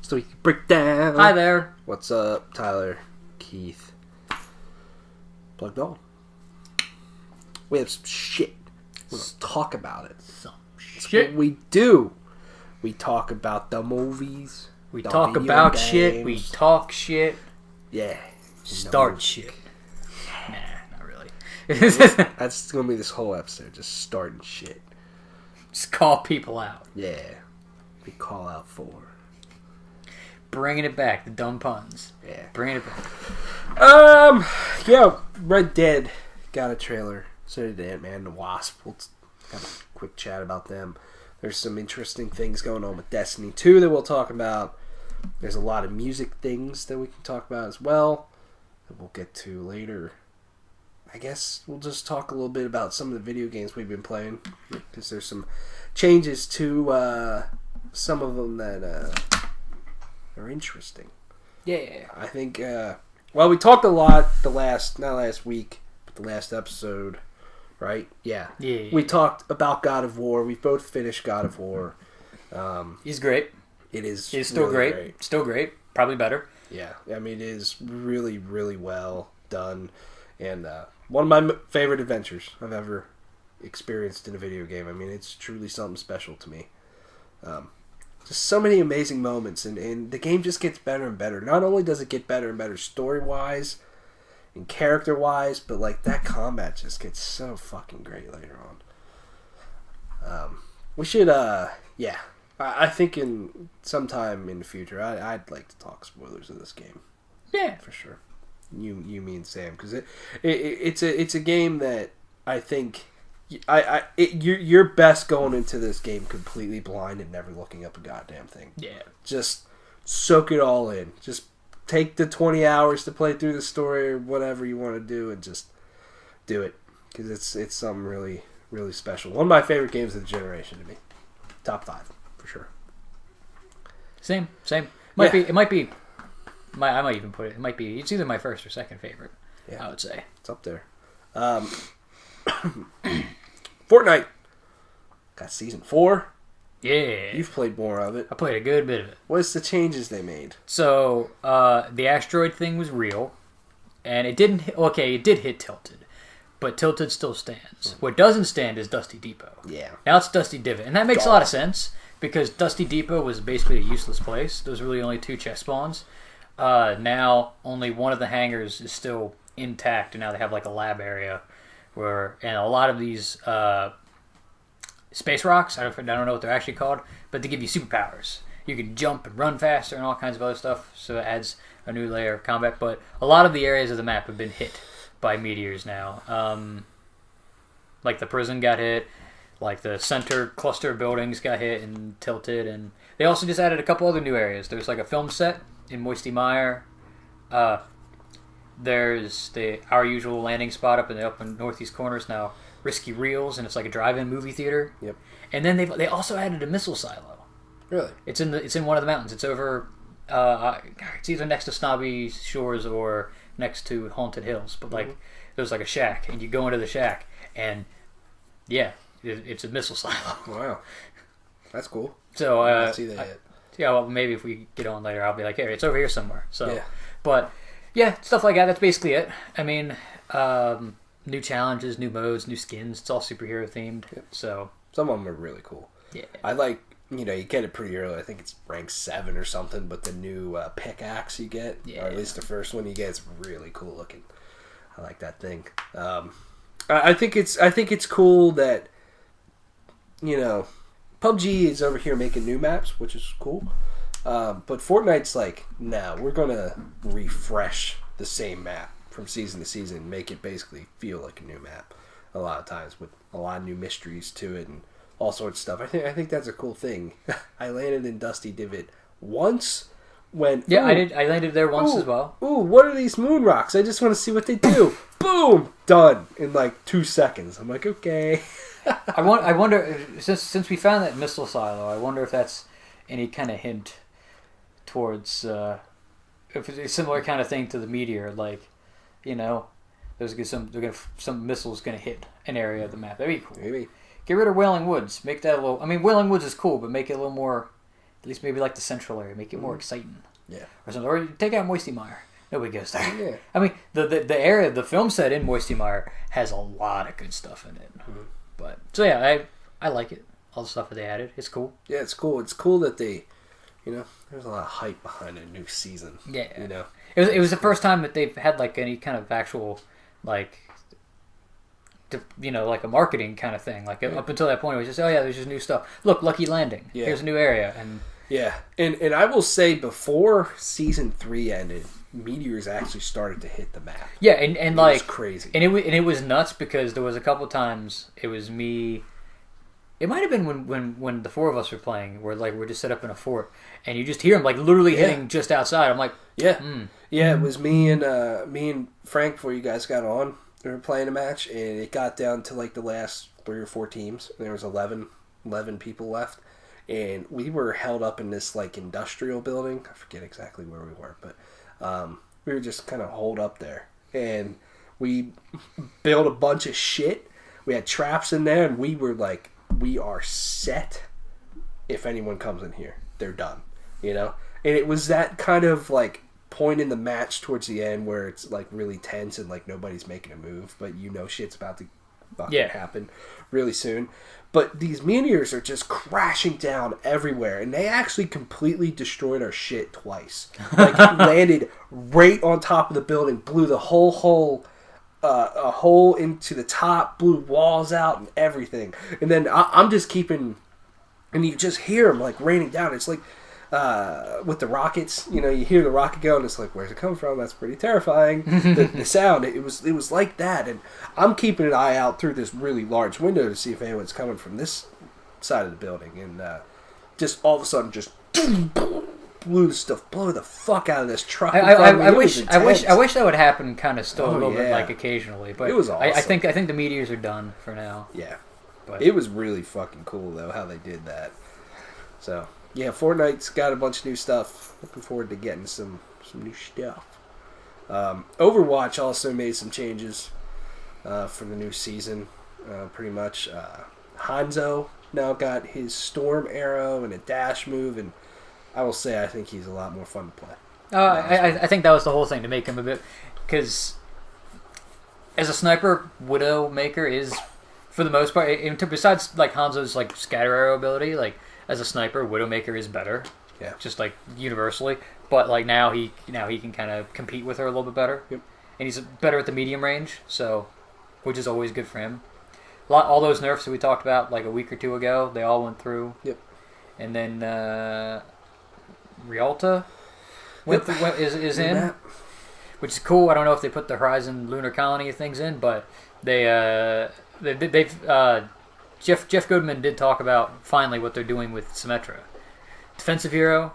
So we can break down. Hi there. What's up, Tyler, Keith? Plugged on. We have some shit. Let's talk about it. Some That's shit. what we do. We talk about the movies. We the talk video about games. shit. We talk shit. Yeah. Start shit. Nah, not really. That's gonna be this whole episode, just starting shit. Just call people out. Yeah. We call out for. Bringing it back. The dumb puns. Yeah. Bringing it back. Yeah, Red Dead got a trailer. So did Ant-Man and the Wasp. We'll have a quick chat about them. There's some interesting things going on with Destiny 2 that we'll talk about. There's a lot of music things that we can talk about as well that we'll get to later. I guess we'll just talk a little bit about some of the video games we've been playing, because there's some changes to some of them that are interesting. Yeah. I think, well, we talked a lot not last week, but the last episode, right? Yeah. Yeah. We talked about God of War. We've both finished God of War. He's great. He's still really great. Still great. Probably better. Yeah. I mean, it is really, really well done. And one of my favorite adventures I've ever experienced in a video game. I mean, it's truly something special to me. Just so many amazing moments, and the game just gets better and better. Not only does it get better and better story-wise and character-wise, but like that combat just gets so fucking great later on. We should, yeah. I think in sometime in the future, I'd like to talk spoilers of this game. Yeah, for sure. You, me, and Sam, because it's a game that I think. You're best going into this game completely blind and never looking up a goddamn thing. Yeah. Just soak it all in. Just take the 20 hours to play through the story or whatever you want to do and just do it. Because it's something really, really special. One of my favorite games of the generation to me. Top 5, for sure. Same. I might even put it. It's either my first or second favorite. Yeah. I would say. It's up there. Fortnite got season 4. Yeah, you've played more of it. I played a good bit of it. What's the changes they made? So the asteroid thing was real, and it didn't. It did hit Tilted, but Tilted still stands. What doesn't stand is Dusty Depot. Yeah, now it's Dusty Divot, and that makes a lot of sense because Dusty Depot was basically a useless place. Those were really only 2 chest spawns. Now only one of the hangars is still intact, and now they have like a lab area. And a lot of these space rocks, I don't know what they're actually called, but they give you superpowers. You can jump and run faster and all kinds of other stuff, so it adds a new layer of combat. But a lot of the areas of the map have been hit by meteors now. Like the prison got hit, like the center cluster of buildings got hit and tilted, and they also just added a couple other new areas. There's like a film set in Moisty Mire. There's our usual landing spot up in northeast corners now, Risky Reels, and it's like a drive-in movie theater. Yep. And then they also added a missile silo. Really? It's in one of the mountains. It's over. It's either next to Snobby Shores or next to Haunted Hills. But like, there's like a shack, and you go into the shack, and yeah, it's a missile silo. Wow, that's cool. So I see that yet. Yeah, well, maybe if we get on later, I'll be like, hey, it's over here somewhere. So, yeah. But. Yeah, stuff like that. That's basically it. I mean, new challenges, new modes, new skins. It's all superhero themed. Yep. So some of them are really cool. Yeah, I like. You get it pretty early. I think it's rank 7 or something. But the new pickaxe you get, or at least the first one you get, is really cool looking. I like that thing. I think it's cool that PUBG is over here making new maps, which is cool. But Fortnite's like, no, we're going to refresh the same map from season to season, make it basically feel like a new map a lot of times with a lot of new mysteries to it and all sorts of stuff. I think that's a cool thing. I landed in Dusty Divot once when... Yeah, I did. I landed there once as well. Ooh, what are these moon rocks? I just want to see what they do. Boom! Done in like 2 seconds. I'm like, okay. I wonder, since we found that missile silo, I wonder if that's any kind of hint towards if it's a similar kind of thing to the meteor, like there's some missiles gonna hit an area of the map. That'd be cool. Maybe get rid of Wailing Woods. Make that a little. I mean, Wailing Woods is cool, but make it a little more At least maybe like the central area, make it more exciting. Yeah. Or something. Or take out Moisty Mire. Nobody goes there. Yeah. I mean, the area, the film set in Moisty Mire has a lot of good stuff in it. But so yeah, I like it. All the stuff that they added, it's cool. Yeah, it's cool. It's cool that they, there's a lot of hype behind a new season. Yeah. It was the first time that they've had like any kind of actual like like a marketing kind of thing. Like up until that point, it was just there's just new stuff. Look, Lucky Landing. Yeah. Here's a new area, and and I will say before season 3 ended, meteors actually started to hit the map. Yeah, and it like was crazy, and it was nuts because there was a couple times it was me. It might have been when the 4 of us were playing, where like we're just set up in a fort, and you just hear them like literally hitting just outside. I'm like, it was me and Frank before you guys got on. We were playing a match, and it got down to like the last 3 or 4 teams. There was 11 people left, and we were held up in this like industrial building. I forget exactly where we were, but we were just kind of holed up there, and we built a bunch of shit. We had traps in there, and we were like, we are set. If anyone comes in here, they're done. And it was that kind of like point in the match towards the end where it's like really tense and like nobody's making a move, but shit's about to fucking happen really soon. But these meteors are just crashing down everywhere, and they actually completely destroyed our shit twice. Like landed right on top of the building, blew the whole hole. A hole into the top, blew walls out and everything. And then I'm just keeping, and you just hear them like raining down. It's like with the rockets, you hear the rocket go, and it's like, where's it come from? That's pretty terrifying. The sound, it was like that. And I'm keeping an eye out through this really large window to see if anyone's coming from this side of the building. And just all of a sudden, just blew the fuck out of this truck. I wish that would happen kind of still a little bit like occasionally, but it was awesome. I think the meteors are done for now. Yeah, but it was really fucking cool though how they did that. So yeah, Fortnite's got a bunch of new stuff. Looking forward to getting some new stuff. Overwatch also made some changes for the new season. Pretty much, Hanzo now got his storm arrow and a dash move, and I will say I think he's a lot more fun to play. I think that was the whole thing, to make him a bit... Because as a sniper, Widowmaker is, for the most part... Besides like Hanzo's like scatter arrow ability, like as a sniper, Widowmaker is better. Yeah. Just like universally. But like now he can kind of compete with her a little bit better. Yep. And he's better at the medium range, so which is always good for him. All those nerfs that we talked about like a week or 2 ago, they all went through. Yep. And then... Rialta is in, which is cool. I don't know if they put the Horizon Lunar Colony things in, but they've Jeff Goodman did talk about finally what they're doing with Symmetra. Defensive hero,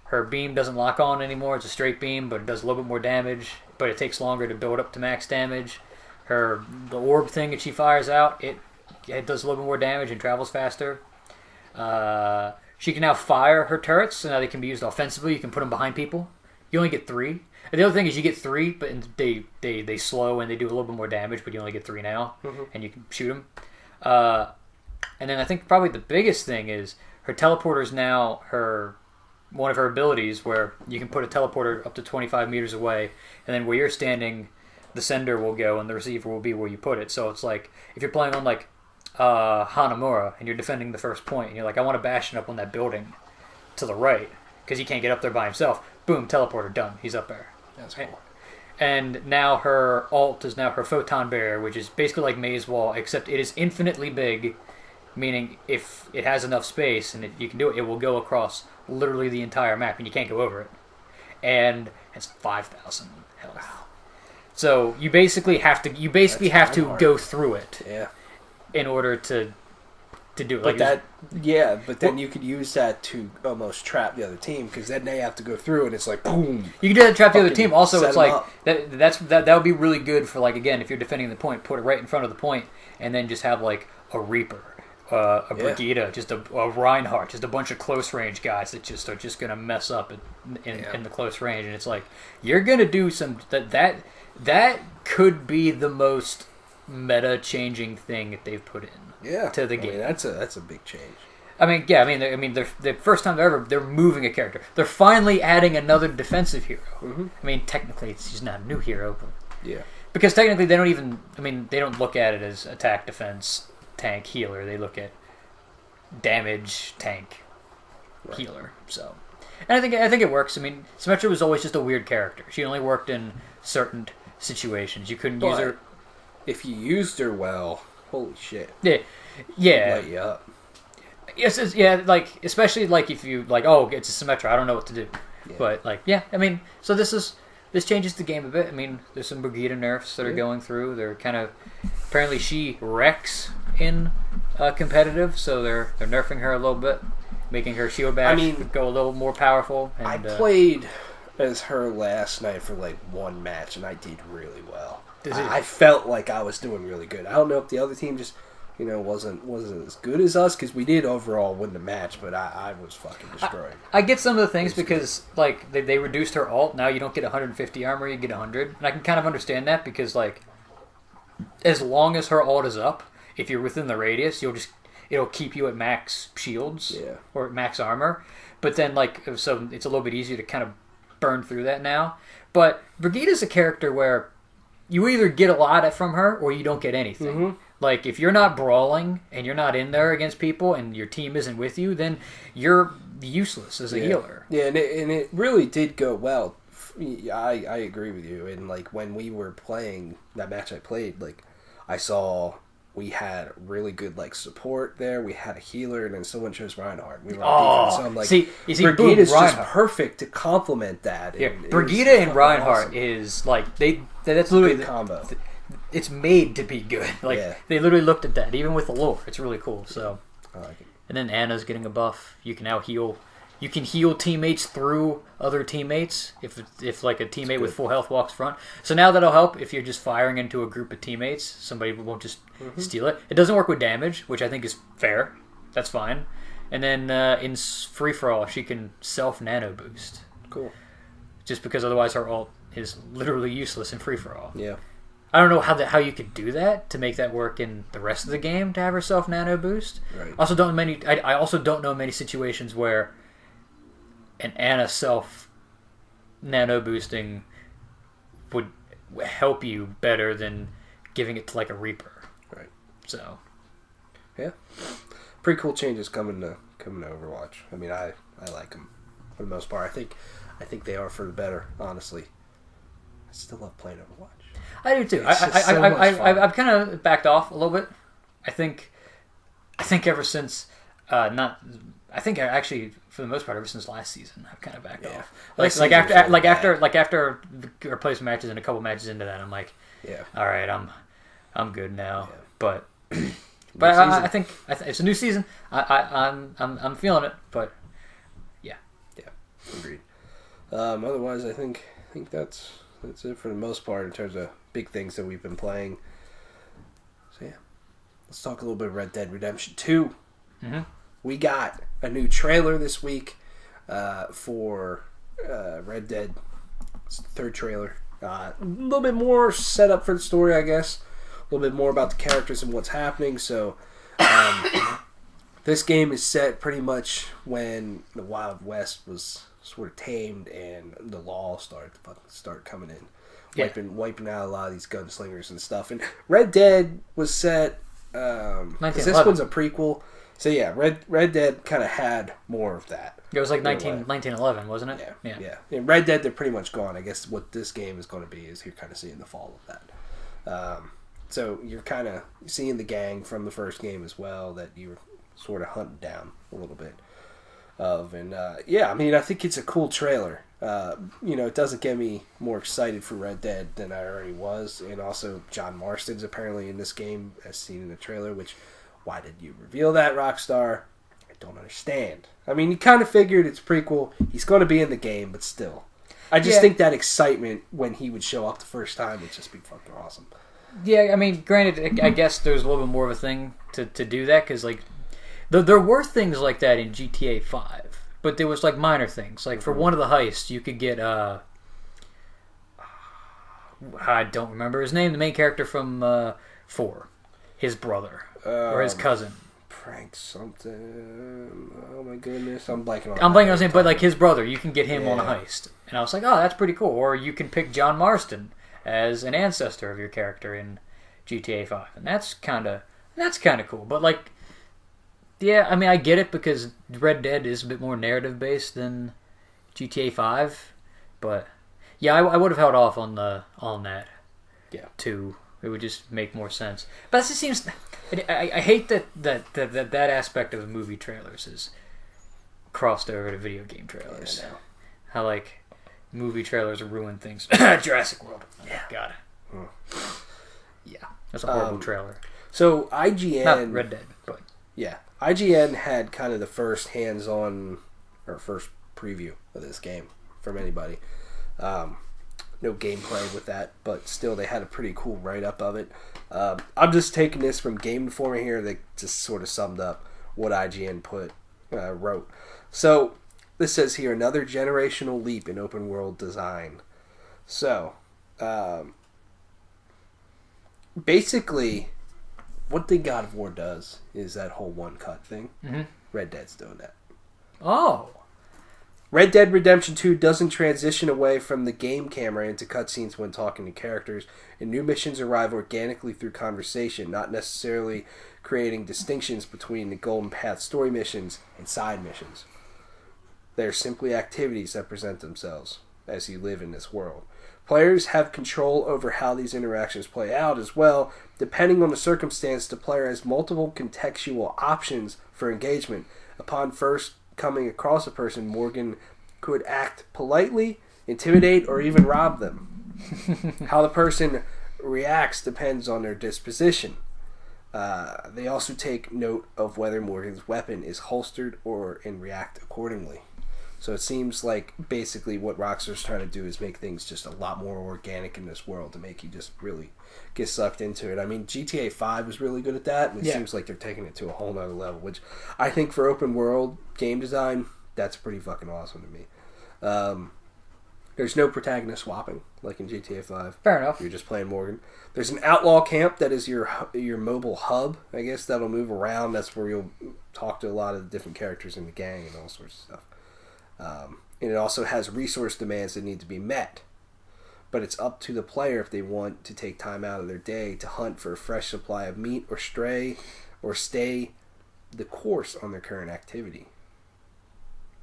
her beam doesn't lock on anymore. It's a straight beam, but it does a little bit more damage, but it takes longer to build up to max damage. The orb thing that she fires out, it does a little bit more damage and travels faster. She can now fire her turrets, so now they can be used offensively. You can put them behind people. You only get 3. And the other thing is you get 3, but they slow and they do a little bit more damage, but you only get 3 now, and you can shoot them. And then I think probably the biggest thing is her teleporter is now one of her abilities where you can put a teleporter up to 25 meters away, and then where you're standing, the sender will go and the receiver will be where you put it. So it's like if you're playing on like Hanamura and you're defending the first point and you're like, I want to bash it up on that building to the right because he can't get up there by himself. Boom, teleporter, done. He's up there. That's cool. And now her ult is now her photon barrier, which is basically like Maze Wall, except it is infinitely big, meaning if it has enough space and you can do it, it will go across literally the entire map and you can't go over it. And it's 5,000 health. Wow. So you basically have to go through it. Yeah. In order to do it. But but then you could use that to almost trap the other team, because then they have to go through and it's like boom. You can do that to trap the other team. Also, it's like that would be really good for like, again, if you're defending the point, put it right in front of the point, and then just have like a Reaper, a Brigida, just a Reinhardt, just a bunch of close range guys that just are just gonna mess up in the close range, and it's like you're gonna do some that could be the most meta changing thing that they've put in to the game. That's a big change. I mean, they're the first time they're moving a character. They're finally adding another defensive hero. Mm-hmm. I mean, technically, she's not a new hero, but yeah, because technically they don't even. I mean, they don't look at it as attack, defense, tank, healer. They look at damage, tank, healer. So, and I think it works. I mean, Symmetra was always just a weird character. She only worked in certain situations. You couldn't use her. If you used her well, holy shit. Yeah. Light you up. Yes, yeah, like especially like if you like, oh, it's a Symmetra, I don't know what to do. Yeah. But like, yeah, I mean, so this changes the game a bit. I mean, there's some Brigitte nerfs that are going through. They're kind of apparently she wrecks in competitive, so they're nerfing her a little bit, making her shield bash go a little more powerful. And, I played as her last night for like one match, and I did really well. I felt like I was doing really good. I don't know if the other team just, wasn't as good as us, because we did overall win the match, but I was fucking destroyed. I get some of the things because like they reduced her ult. Now you don't get 150 armor, you get 100, and I can kind of understand that because like as long as her ult is up, if you're within the radius, it'll keep you at max shields or max armor. But then so it's a little bit easier to kind of burn through that now. But Brigitte is a character where you either get a lot from her or you don't get anything. Mm-hmm. Like, if you're not brawling and you're not in there against people and your team isn't with you, then you're useless as a healer. Yeah, and it really did go well. I agree with you. And, like, when we were playing, that match I played, like, I saw we had really good, like, support there. We had a healer, and then someone chose Reinhardt. We were on defense. So I'm like, Brigitte is just perfect to complement that. Yeah, Brigitte and Reinhardt is, like, that's literally the combo. It's made to be good. Like they literally looked at that, even with the lore. It's really cool. So, I like it. And then Anna's getting a buff. You can now heal. You can heal teammates through other teammates if like a teammate with full health walks front. So now that'll help if you're just firing into a group of teammates. Somebody won't just steal it. It doesn't work with damage, which I think is fair. That's fine. And then in free for all, she can self nano boost. Cool. Just because otherwise her ult is literally useless in free for all. Yeah. I don't know how you could do that to make that work in the rest of the game to have her self nano boost. Right. I also don't know many situations where an Anna self nano boosting would help you better than giving it to like a Reaper. Right. So. Yeah. Pretty cool changes coming to Overwatch. I mean, I like them for the most part. I think they are for the better. Honestly, I still love playing Overwatch. I do too. I've kind of backed off a little bit. I think ever since actually for the most part ever since last season I've kind of backed off. After our place matches and a couple matches into that, I'm like, all right, I'm good now. Yeah. But I think it's a new season. I'm feeling it. But yeah, agreed. Otherwise, I think that's it for the most part in terms of big things that we've been playing. So yeah, let's talk a little bit of Red Dead Redemption 2. Mm-hmm. We got a new trailer this week for Red Dead. It's the third trailer. A little bit more set up for the story, I guess. A little bit more about the characters and what's happening. So this game is set pretty much when the Wild West was sort of tamed and the law started to start coming in. Wiping out a lot of these gunslingers and stuff. And Red Dead was set... because this one's a prequel. So yeah, Red Dead kind of had more of that. It was like 1911, wasn't it? Yeah. In Red Dead, they're pretty much gone. I guess what this game is going to be is you're kind of seeing the fall of that. So you're kind of seeing the gang from the first game as well that you were sort of hunting down a little bit of. And I mean, I think it's a cool trailer. It doesn't get me more excited for Red Dead than I already was. And also, John Marston's apparently in this game, as seen in the trailer, which, why did you reveal that, Rockstar? I don't understand. I mean, you kind of figured it's prequel. He's going to be in the game, but still. I just think that excitement when he would show up the first time would just be fucking awesome. Yeah, I mean, granted, I guess there's a little bit more of a thing to do that, because, like, there were things like that in GTA 5. But there was, like, minor things. Like, for one of the heists, you could get, I don't remember his name, the main character from 4. His brother. Or his cousin. Frank something. Oh my goodness, I'm blanking on. I'm blanking on his name, but like his brother, you can get him on a heist, and I was like, oh, that's pretty cool. Or you can pick John Marston as an ancestor of your character in GTA 5, and that's kind of cool. But like, yeah, I mean, I get it because Red Dead is a bit more narrative based than GTA 5, but yeah, I would have held off on that. Yeah. Too. It would just make more sense. But it just seems. I hate that aspect of the movie trailers is crossed over to video game trailers. Yeah, I know. How like movie trailers ruin things. Jurassic World. Oh, yeah. God. Yeah. That's a horrible trailer. So IGN. Not Red Dead, but yeah, IGN had kind of the first hands-on or first preview of this game from anybody. No gameplay with that, but still they had a pretty cool write-up of it. I'm just taking this from Game Informer here that just sort of summed up what IGN wrote. So this says here, another generational leap in open world design. So basically what the God of War does is that whole one-cut thing. Mm-hmm. Red Dead's doing that. Oh. Red Dead Redemption 2 doesn't transition away from the game camera into cutscenes when talking to characters, and new missions arrive organically through conversation, not necessarily creating distinctions between the Golden Path story missions and side missions. They are simply activities that present themselves as you live in this world. Players have control over how these interactions play out as well. Depending on the circumstance, the player has multiple contextual options for engagement. Upon first coming across a person, Morgan could act politely, intimidate, or even rob them. How the person reacts depends on their disposition. They also take note of whether Morgan's weapon is holstered and react accordingly. So it seems like basically what Rockstar's trying to do is make things just a lot more organic in this world to make you just really get sucked into it. I mean, GTA 5 was really good at that, and it seems like they're taking it to a whole nother level, which I think for open world game design, that's pretty fucking awesome to me. There's no protagonist swapping like in GTA 5. Fair enough. You're just playing Morgan. There's an outlaw camp that is your mobile hub, I guess, that'll move around. That's where you'll talk to a lot of the different characters in the gang and all sorts of stuff. And it also has resource demands that need to be met. But it's up to the player if they want to take time out of their day to hunt for a fresh supply of meat or stay the course on their current activity.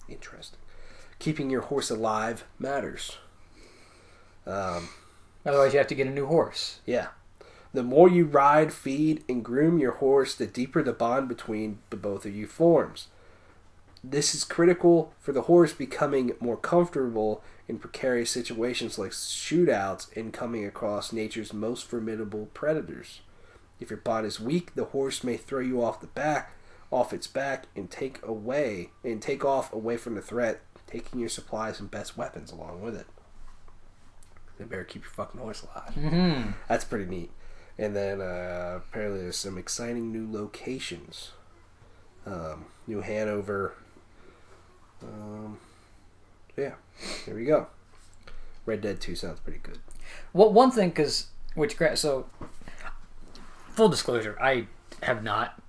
Interesting. Keeping your horse alive matters. Otherwise you have to get a new horse. Yeah. The more you ride, feed, and groom your horse, the deeper the bond between the both of you forms. This is critical for the horse becoming more comfortable in precarious situations like shootouts and coming across nature's most formidable predators. If your bond is weak, the horse may throw you off its back, and take off away from the threat, taking your supplies and best weapons along with it. They better keep your fucking horse alive. Mm-hmm. That's pretty neat. And then apparently there's some exciting new locations. New Hanover. Yeah, there we go. Red Dead 2 sounds pretty good. Well, one thing, so full disclosure, I have not.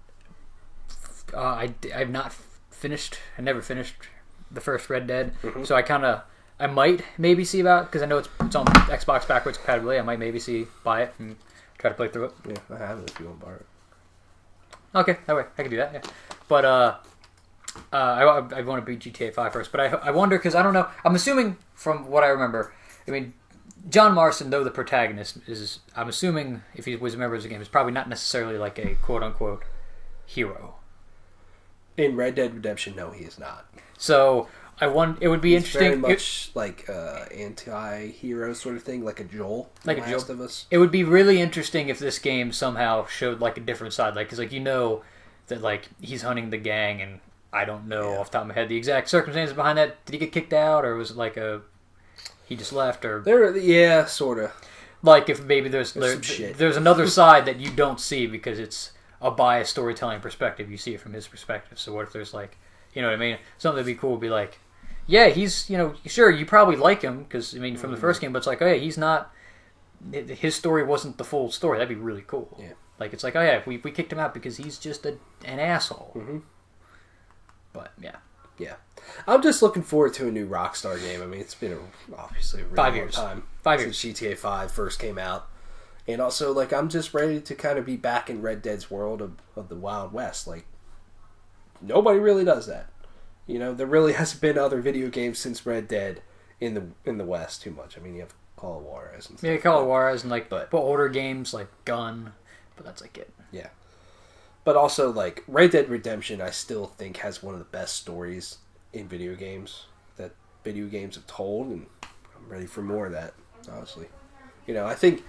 I have not finished. I never finished the first Red Dead, so I might maybe see about, because I know it's on Xbox backwards compatibility. I might maybe buy it and try to play through it. Yeah, I have it if you want to borrow it. Okay, that way I can do that. Yeah, but I want to beat GTA 5 first, but I wonder, because I don't know. I'm assuming from what I remember. I mean, John Marston, though the protagonist is, I'm assuming if he was a member of the game, is probably not necessarily like a quote unquote hero. In Red Dead Redemption, no, he is not. So it would be interesting. Very much like anti-hero sort of thing, like a Joel, like a Last of Us. It would be really interesting if this game somehow showed like a different side, like, because like that like he's hunting the gang, and I don't know off the top of my head the exact circumstances behind that. Did he get kicked out, or was it like he just left, or sort of. Like if maybe there's another side that you don't see because it's a biased storytelling perspective. You see it from his perspective. So what if there's like, you know what I mean? Something that'd be cool would be like, yeah, he's, sure, you probably like him because, I mean, from the first game, but it's like, oh yeah, he's not his story wasn't the full story. That'd be really cool. Yeah. Like, it's like, oh yeah, we kicked him out because he's just an asshole. Mm-hmm. But, yeah. Yeah. I'm just looking forward to a new Rockstar game. I mean, it's been obviously a really 5 long years. time 5 years. since GTA 5 first came out. And also, like, I'm just ready to kind of be back in Red Dead's world of the Wild West. Like, nobody really does that. You know, there really hasn't been other video games since Red Dead in the West too much. I mean, you have Call of Juarez and stuff. Yeah, Call of Juarez and, like, but older games like Gun. But that's, like, it. Yeah. But also, like, Red Dead Redemption, I still think has one of the best stories in video games that video games have told, and I'm ready for more of that, honestly. You know, I think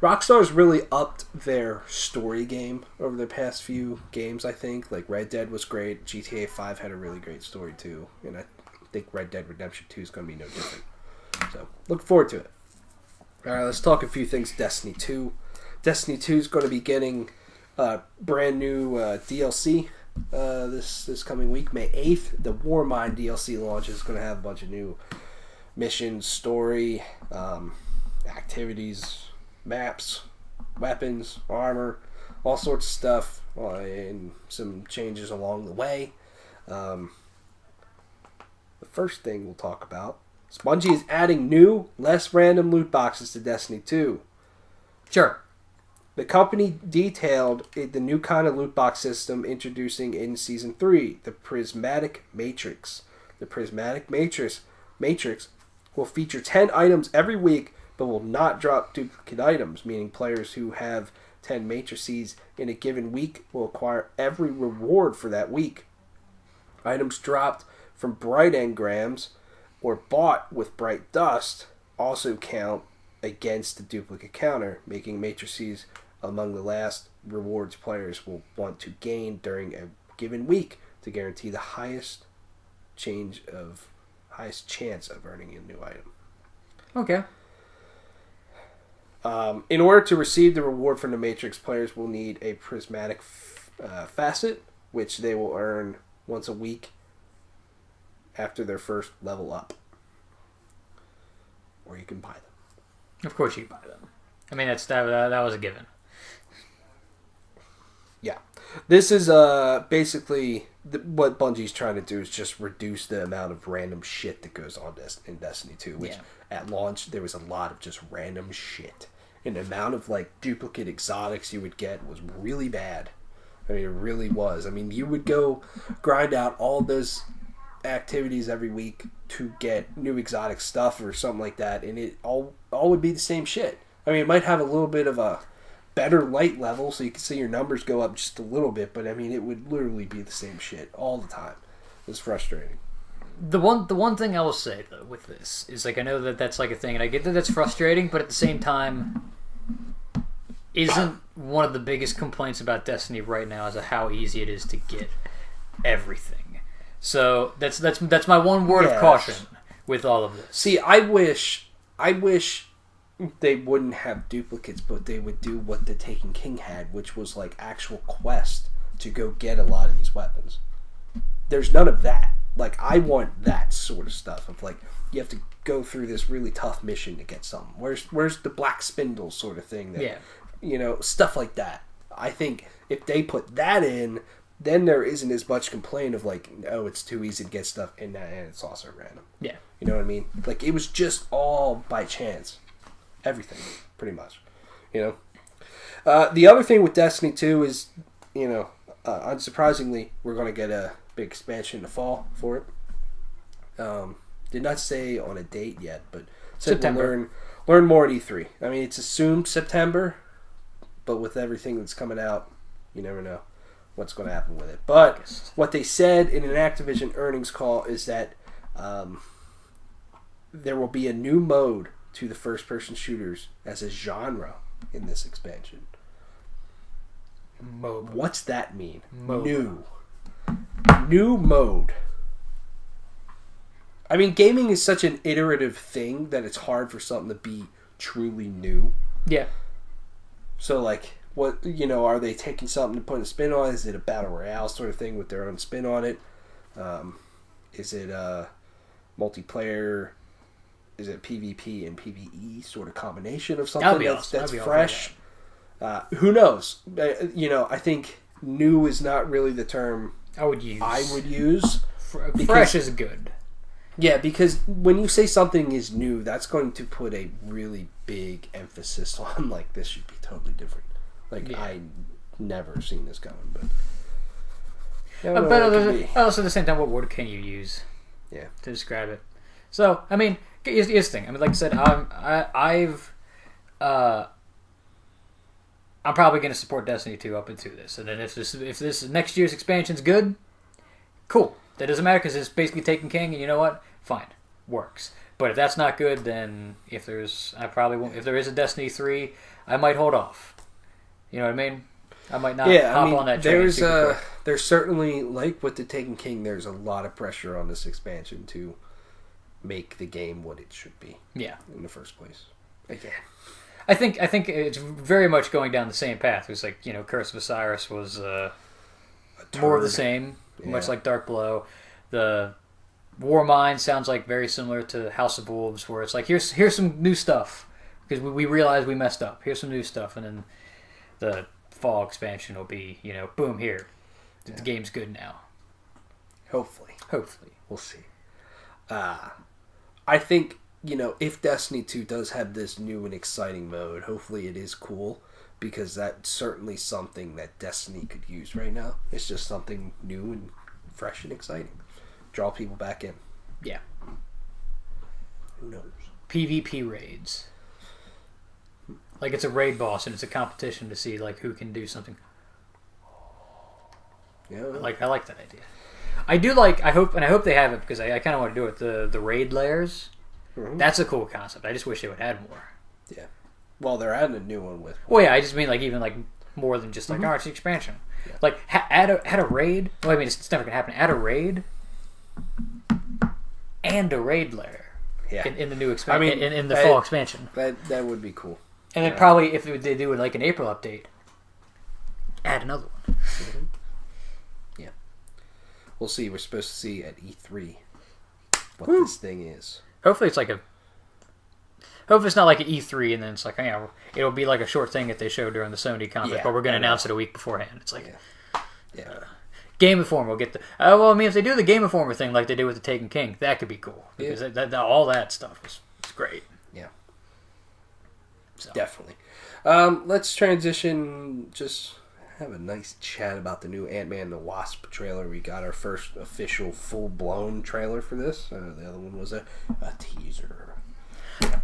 Rockstar's really upped their story game over the past few games, I think. Like, Red Dead was great. GTA 5 had a really great story, too. And I think Red Dead Redemption 2 is going to be no different. So, look forward to it. Alright, let's talk a few things. Destiny 2. Destiny 2 is going to be getting brand new DLC this coming week, May 8th. The Warmind DLC launch is going to have a bunch of new missions, story, activities, maps, weapons, armor, all sorts of stuff, and some changes along the way. The first thing we'll talk about is Bungie is adding new, less random loot boxes to Destiny 2. Sure. The company detailed the new kind of loot box system introducing in Season 3, the Prismatic Matrix. The Prismatic Matrix will feature 10 items every week, but will not drop duplicate items, meaning players who have 10 matrices in a given week will acquire every reward for that week. Items dropped from bright engrams or bought with bright dust also count against the duplicate counter, making matrices among the last rewards players will want to gain during a given week to guarantee the highest chance of earning a new item. Okay. In order to receive the reward from the Matrix, players will need a prismatic facet, which they will earn once a week after their first level up. Or you can buy them. Of course you buy them. I mean, that was a given. Yeah. This is basically what Bungie's trying to do is just reduce the amount of random shit that goes on in Destiny 2, which at launch there was a lot of just random shit. And the amount of like duplicate exotics you would get was really bad. I mean, it really was. I mean, you would go grind out all those activities every week to get new exotic stuff or something like that, and it all would be the same shit. I mean, it might have a little bit of a better light level so you can see your numbers go up just a little bit, but I mean, it would literally be the same shit all the time. It's frustrating. The one thing I will say though with this is, like, I know that that's like a thing, and I get that that's frustrating, but at the same time, isn't one of the biggest complaints about Destiny right now is how easy it is to get everything. So that's my one word of caution with all of this. See, I wish they wouldn't have duplicates, but they would do what the Taken King had, which was like actual quest to go get a lot of these weapons. There's none of that. Like, I want that sort of stuff of like, you have to go through this really tough mission to get something. Where's the black spindle sort of thing? That, you know, stuff like that. I think if they put that in, then there isn't as much complaint of like, oh, it's too easy to get stuff, and it's also random. Yeah. You know what I mean? Like, it was just all by chance. Everything, pretty much. You know? The other thing with Destiny 2 is, you know, unsurprisingly, we're going to get a big expansion in the fall for it. Did not say on a date yet, but said September. We'll learn more at E3. I mean, it's assumed September, but with everything that's coming out, you never know what's going to happen with it. But what they said in an Activision earnings call is that there will be a new mode to the first-person shooters as a genre in this expansion. Mode. What's that mean? Mode. New mode. I mean, gaming is such an iterative thing that it's hard for something to be truly new. Yeah. So, like, what, you know, are they taking something to put a spin on? Is it a battle royale sort of thing with their own spin on it? Is it a multiplayer is it PvP and PvE sort of combination of something that's fresh. Who knows? I think new is not really the term I would use. Fresh is good. Yeah, because when you say something is new, that's going to put a really big emphasis on, like, this should be totally different. Like, I never seen this coming, but... But also at the same time, what word can you use to describe it? So, I mean, here's the thing. I mean, like I said, I'm probably going to support Destiny 2 up into this. And then if this next year's expansion's good, cool. That doesn't matter because it's basically Taken King, and you know what? Fine. Works. But if that's not good, then if there is a Destiny 3, I might hold off. You know what I mean? I might not hop on that train. There's certainly, like with the Taken King, there's a lot of pressure on this expansion to make the game what it should be. Yeah. In the first place. Again. I think it's very much going down the same path. It was like, Curse of Osiris was more of the same, much like Dark Below. The Warmind sounds like very similar to House of Wolves, where it's like, here's some new stuff, because we realized we messed up. Here's some new stuff, and then the fall expansion will be, boom, here. The game's good now. Hopefully. We'll see. I think, if Destiny 2 does have this new and exciting mode, hopefully it is cool, because that's certainly something that Destiny could use right now. It's just something new and fresh and exciting. Draw people back in. Yeah. Who knows? PvP raids. Like it's a raid boss and it's a competition to see like who can do something. Yeah. I like that idea. I hope they have it, because I kind of want to do it. The raid layers. Mm-hmm. That's a cool concept. I just wish they would add more. Yeah. Well, they're adding a new one with. Well, yeah. I just mean even more than just like it's the expansion. Yeah. Like add a raid. Well, I mean it's never gonna happen. Add a raid and a raid layer. Yeah. In the new expansion. In the fall expansion. That would be cool. And then probably if they do it like an April update, add another one. Mm-hmm. Yeah. We'll see. We're supposed to see at E3 what this thing is. Hopefully it's it's not like an E3 and then it's like, it'll be like a short thing that they show during the Sony conference, but we're going to announce it a week beforehand. It's like, Game Informer will get the... if they do the Game Informer thing like they did with the Taken King, that could be cool. Because all that stuff is great. Yeah. So. Definitely. Let's transition, just have a nice chat about the new Ant-Man and the Wasp trailer. We got our first official full-blown trailer for this. The other one was a teaser.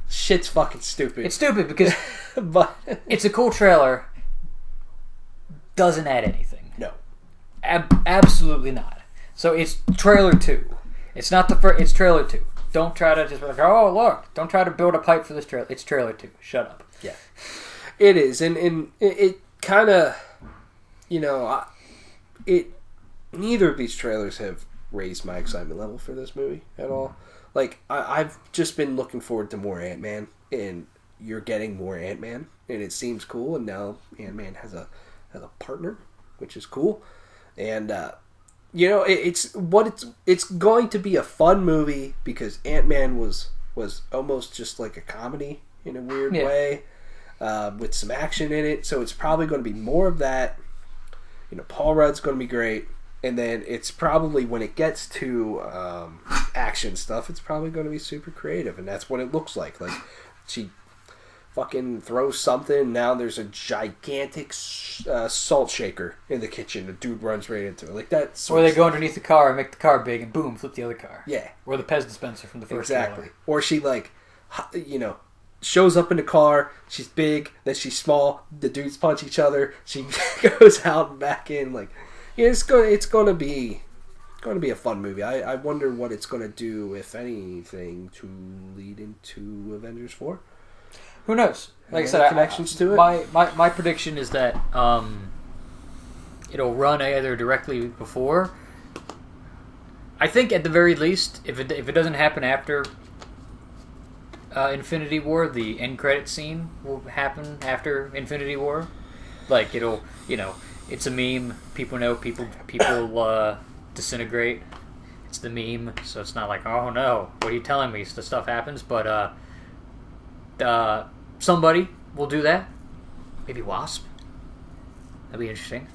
Shit's fucking stupid. It's stupid because but it's a cool trailer. Doesn't add anything. No. Absolutely not. So it's trailer 2. It's not the first. It's trailer 2. Don't try to just be like, oh look. Don't try to build a pipe for this trailer. It's trailer 2. Shut up. Yeah. It is, and it kind of, neither of these trailers have raised my excitement level for this movie at all. Like, I've just been looking forward to more Ant-Man, and you're getting more Ant-Man, and it seems cool, and now Ant-Man has a partner, which is cool. And, it's going to be a fun movie, because Ant-Man was almost just like a comedy in a weird way, with some action in it, so it's probably going to be more of that. Paul Rudd's going to be great. And then it's probably, when it gets to action stuff, it's probably going to be super creative. And that's what it looks like. Like, she fucking throws something, now there's a gigantic salt shaker in the kitchen. The dude runs right into it. Like that. Or they go underneath the car and make the car big and boom, flip the other car. Yeah. Or the Pez dispenser from the first trailer. Or she, shows up in the car, she's big, then she's small, the dudes punch each other, she goes out and back in, it's going to be a fun movie. I wonder what it's going to do, if anything, to lead into Avengers 4. Who knows? Like I said, connections to it. My prediction is that it'll run either directly before. I think at the very least, if it doesn't happen after Infinity War, the end credit scene will happen after Infinity War. Like it'll, it's a meme. People know. People disintegrate. it's the meme, so it's not like, oh no, what are you telling me? The stuff happens, but somebody will do that. Maybe Wasp. That'd be interesting.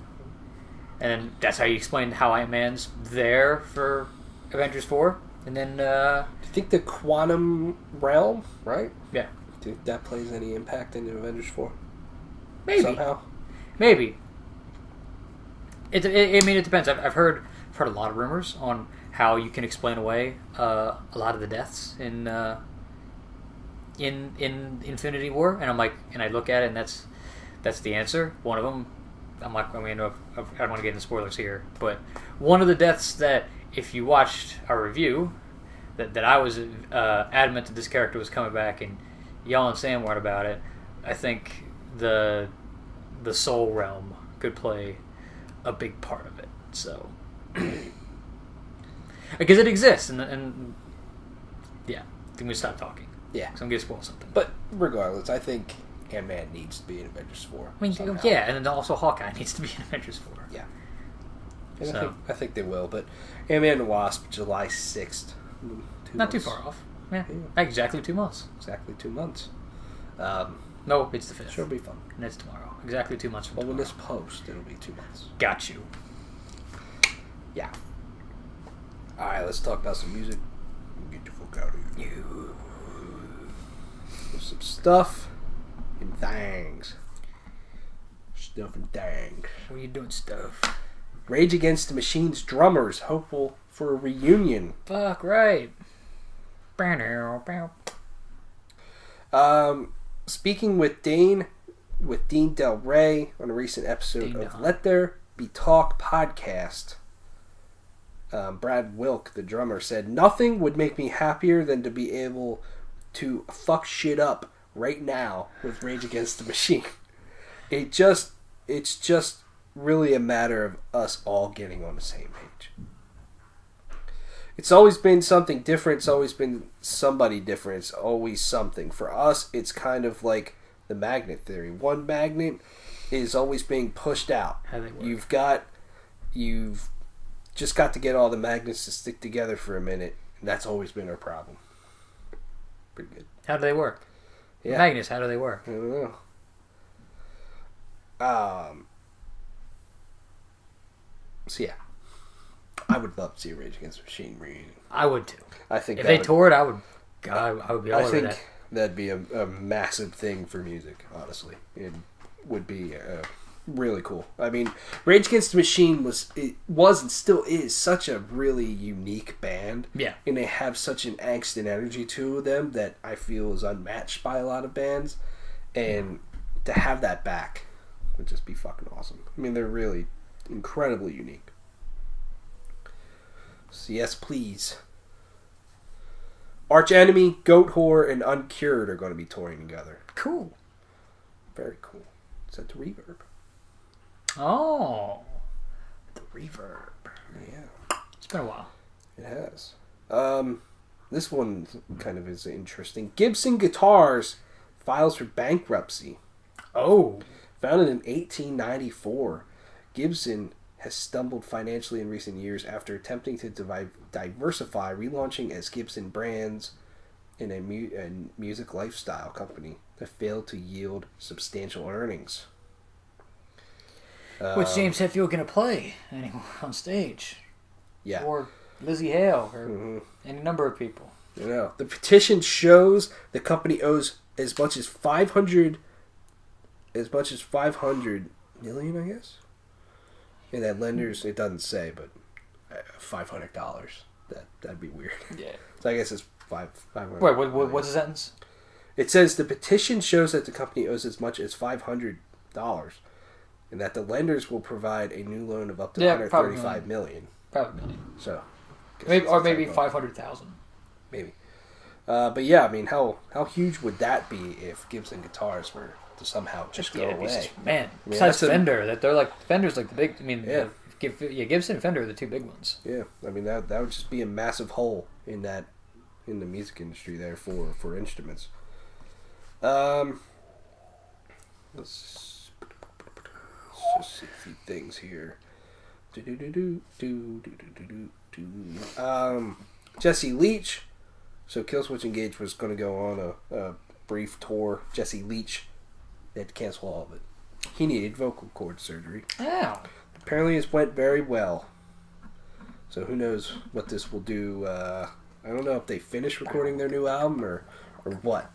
And then that's how you explain how Iron Man's there for Avengers 4. And then... do you think the quantum realm, right? Yeah. Do you think that plays any impact into Avengers 4? Maybe. Somehow? Maybe. I mean, it depends. I've heard a lot of rumors on how you can explain away a lot of the deaths in Infinity War. And I'm like... And I look at it, and that's the answer. One of them... I'm not. I mean, I don't want to get into spoilers here, but one of the deaths that, if you watched our review, that I was adamant that this character was coming back, and y'all and Sam weren't about it. I think the soul realm could play a big part of it. So, because it exists, and yeah, then we stop talking. Yeah, so I'm gonna spoil something. But regardless, I think Ant-Man needs to be in Avengers 4. I mean, somehow. Yeah, and then also Hawkeye needs to be in Avengers 4. Yeah. So. I think they will, but Ant-Man and the Wasp, July 6th. Not too far off. Yeah. Exactly 2 months. Exactly 2 months. No, it's the 5th. Sure, it'll be fun. And it's tomorrow. Exactly 2 months from tomorrow. When this post, it'll be 2 months. Got you. Yeah. Alright, let's talk about some music. Get the fuck out of here. Some stuff. And things. Stuff and things. What are you doing, stuff? Rage Against the Machine's drummers hopeful for a reunion. Fuck right. Speaking with Dean Del Rey on a recent episode of Let There Be Talk podcast, Brad Wilk, the drummer, said, "Nothing would make me happier than to be able to fuck shit up right now with Rage Against the Machine. It's just really a matter of us all getting on the same page. It's always been something different. It's always been somebody different. It's always something. For us, it's kind of like the magnet theory. One magnet is always being pushed out. How they work. You've just got to get all the magnets to stick together for a minute, and that's always been our problem." Pretty good. How do they work? Yeah. Magnets, how do they work? I don't know. So yeah, I would love to see a Rage Against the Machine reunion. I would too. I think if they toured, I would be all over that. I think that'd be a massive thing for music. Honestly, it would be really cool. I mean, Rage Against the Machine was and still is such a really unique band. Yeah, and they have such an angst and energy to them that I feel is unmatched by a lot of bands, and to have that back would just be fucking awesome. I mean, they're really incredibly unique. So yes, please. Arch Enemy, Goat Whore, and Uncured are going to be touring together. Cool. Very cool. Set to Reverb. Oh, the Reverb. Yeah. It's been a while. It has. This one kind of is interesting. Gibson Guitars files for bankruptcy. Oh. Founded in 1894, Gibson has stumbled financially in recent years after attempting to diversify, relaunching as Gibson Brands in a music lifestyle company that failed to yield substantial earnings. What's James Hetfield going to play on stage? Yeah. Or Lizzie Hale, or any number of people. You know, the petition shows the company owes as much as 500 million, I guess. And that lenders, it doesn't say, but $500. That'd be weird. Yeah. So I guess it's 500. Wait, what's the sentence? It says the petition shows that the company owes as much as $500, and that the lenders will provide a new loan of up to $135 million. Probably million. So, maybe 500,000. Maybe. But yeah, I mean, how huge would that be if Gibson Guitars were to somehow just go away? Man, besides Fender, they're like Fender's like the big. I mean, Gibson and Fender are the two big ones. Yeah, I mean that would just be a massive hole in the music industry there for instruments. Let's just see a few things here. Jesse Leach. So Killswitch Engage was going to go on a brief tour. Jesse Leach, they had to cancel all of it. He needed vocal cord surgery. Oh. Apparently it went very well. So who knows what this will do. I don't know if they finish recording their new album or what.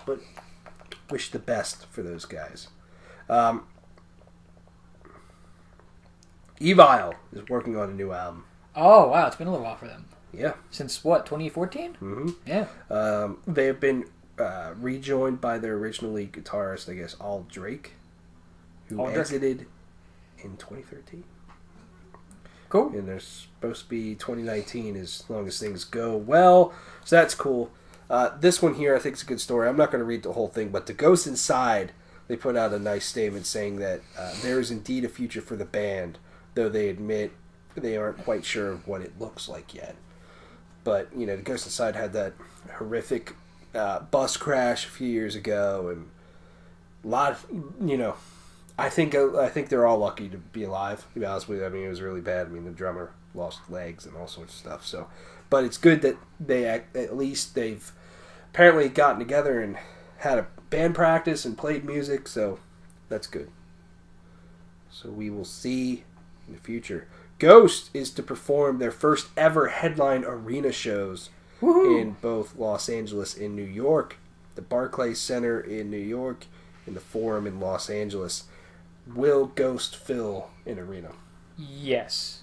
But wish the best for those guys. Evile is working on a new album. Oh, wow. It's been a little while for them. Yeah. Since what, 2014? Mm-hmm. Yeah. They have been rejoined by their original lead guitarist, I guess, Al Drake, who exited in 2013. Cool. And they're supposed to be 2019 as long as things go well. So that's cool. This one here I think is a good story. I'm not going to read the whole thing, but The Ghost Inside, they put out a nice statement saying that there is indeed a future for the band, though they admit they aren't quite sure of what it looks like yet. But, The Ghost Inside had that horrific bus crash a few years ago, and a lot of, I think they're all lucky to be alive, to be honest with you. I mean, it was really bad. I mean, the drummer lost legs and all sorts of stuff. So, but it's good that they've apparently gotten together and had a band practice and played music, so that's good. So we will see in the future. Ghost is to perform their first ever headline arena shows in both Los Angeles and New York. The Barclays Center in New York and the Forum in Los Angeles. Will Ghost fill an arena? Yes.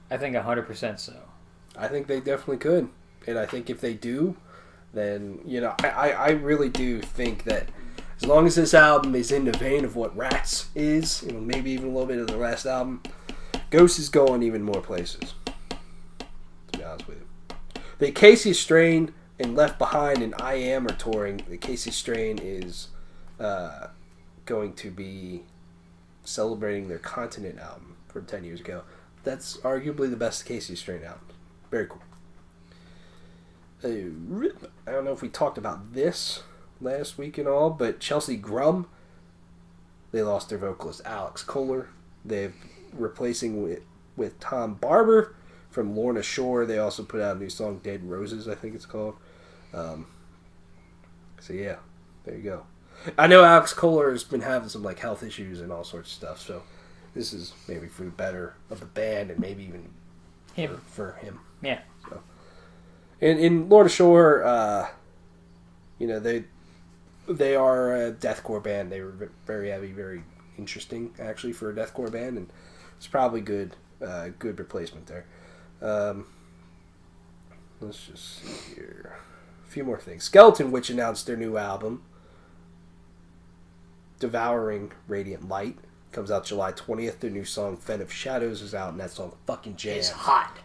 I think 100% so. I think they definitely could. And I think if they do, then, I really do think that as long as this album is in the vein of what Rats is, maybe even a little bit of the last album, Ghost is going even more places. To be honest with you. The Casey Strain and Left Behind and I Am are touring. The Casey Strain is going to be celebrating their Continent album from 10 years ago. That's arguably the best Casey Strain album. Very cool. I don't know if we talked about this last week and all, but Chelsea Grum, they lost their vocalist Alex Kohler. They've replacing with Tom Barber from Lorna Shore. They also put out a new song, Dead Roses, I think it's called. So yeah, there you go. I know Alex Kohler has been having some health issues and all sorts of stuff, so this is maybe for the better of the band and maybe even for him. Yeah. So. And in Lorna Shore, they are a deathcore band. They were very heavy, very interesting actually for a deathcore band, and it's probably good replacement there. Let's just see here. A few more things. Skeleton Witch announced their new album, Devouring Radiant Light. Comes out July 20th. Their new song, Fen of Shadows, is out, and that song fucking jams. It's hot.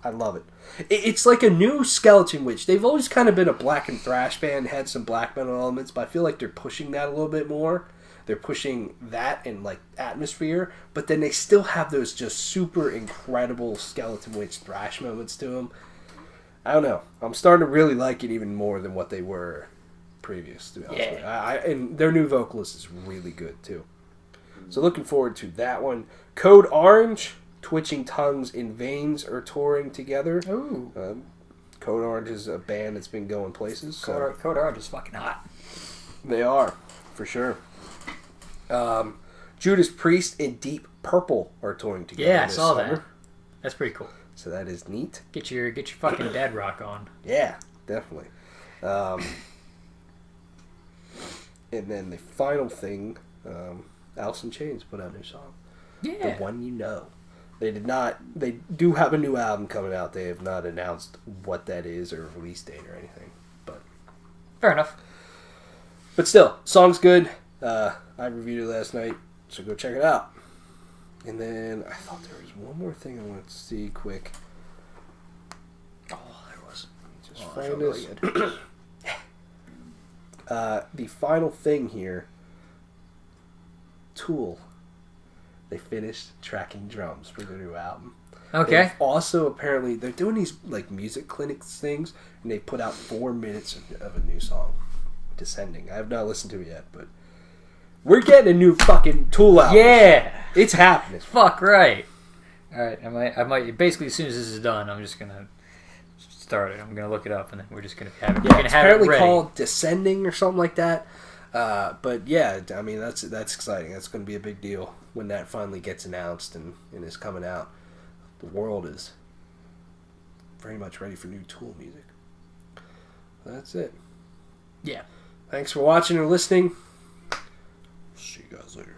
I love it. It's like a new Skeleton Witch. They've always kind of been a black and thrash band, had some black metal elements, but I feel like they're pushing that a little bit more. They're pushing that and atmosphere, but then they still have those just super incredible Skeleton Witch thrash moments to them. I don't know. I'm starting to really like it even more than what they were previous, to be honest with you. And their new vocalist is really good too. So looking forward to that one. Code Orange, Twitching Tongues in Veins are touring together. Ooh. Code Orange is a band that's been going places. So. Code Orange is fucking hot. They are, for sure. Judas Priest and Deep Purple are touring together. Yeah, I saw that. That's pretty cool. So that is neat. Get your fucking dad rock on. Yeah, definitely. And then the final thing, Alice in Chains put out a new song. Yeah. The One You Know. They do have a new album coming out. They have not announced what that is or release date or anything. But fair enough. But still, song's good. I reviewed it last night, so go check it out. And then I thought there was one more thing I wanted to see quick. Oh, there was. Just find this. Really the final thing here. Tool. They finished tracking drums for their new album. Okay. They've also apparently they're doing these music clinics things, and they put out 4 minutes of a new song, Descending. I have not listened to it yet, but we're getting a new fucking Tool album. Yeah, it's happening. Fuck right. All right, I might. Basically, as soon as this is done, I'm just gonna start it. I'm gonna look it up, and then we're just gonna have it. Yeah, it's apparently called Descending or something like that. But yeah, I mean that's exciting. That's going to be a big deal when that finally gets announced and is coming out. The world is very much ready for new Tool music. That's it. Yeah. Thanks for watching or listening. See you guys later.